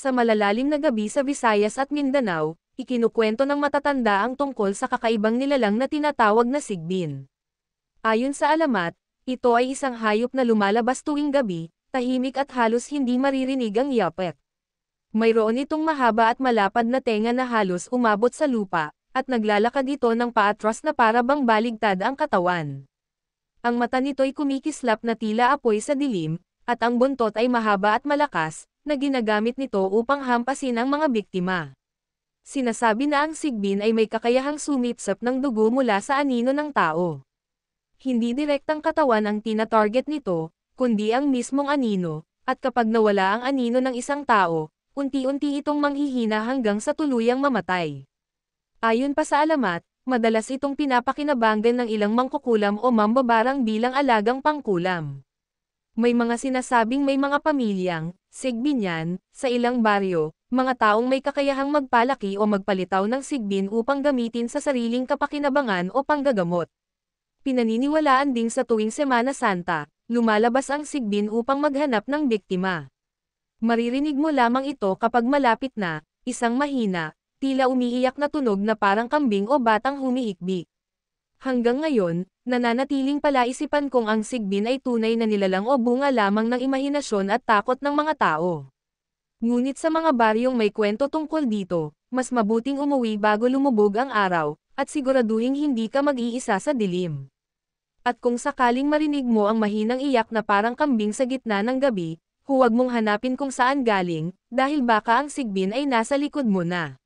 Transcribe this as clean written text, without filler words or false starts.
Sa malalalim na gabi sa Visayas at Mindanao, ikinukwento ng matatanda ang tungkol sa kakaibang nilalang na tinatawag na sigbin. Ayon sa alamat, ito ay isang hayop na lumalabas tuwing gabi, tahimik at halos hindi maririnig ang yapet. Mayroon itong mahaba at malapad na tenga na halos umabot sa lupa, at naglalakad ito ng paatras na para bang baligtad ang katawan. Ang mata nito'y kumikislap na tila apoy sa dilim, at ang buntot ay mahaba at malakas, na ginagamit nito upang hampasin ang mga biktima. Sinasabi na ang sigbin ay may kakayahang sumipsap ng dugo mula sa anino ng tao. Hindi direktang katawan ang tina-target nito, kundi ang mismong anino, at kapag nawala ang anino ng isang tao, unti-unti itong manghihina hanggang sa tuluyang mamatay. Ayon pa sa alamat, madalas itong pinapakinabangan ng ilang mangkukulam o mambabarang bilang alagang pangkulam. May mga sinasabing may mga pamilyang, sigbinyan, sa ilang baryo, mga taong may kakayahang magpalaki o magpalitaw ng sigbin upang gamitin sa sariling kapakinabangan o panggagamot. Pinaniniwalaan ding sa tuwing Semana Santa, lumalabas ang sigbin upang maghanap ng biktima. Maririnig mo lamang ito kapag malapit na, isang mahina, tila umiiyak na tunog na parang kambing o batang humihikbi. Hanggang ngayon, nananatiling palaisipan kung ang sigbin ay tunay na nilalang o bunga lamang ng imahinasyon at takot ng mga tao. Ngunit sa mga baryong may kwento tungkol dito, mas mabuting umuwi bago lumubog ang araw, at siguraduhing hindi ka mag-iisa sa dilim. At kung sakaling marinig mo ang mahinang iyak na parang kambing sa gitna ng gabi, huwag mong hanapin kung saan galing, dahil baka ang sigbin ay nasa likod mo na.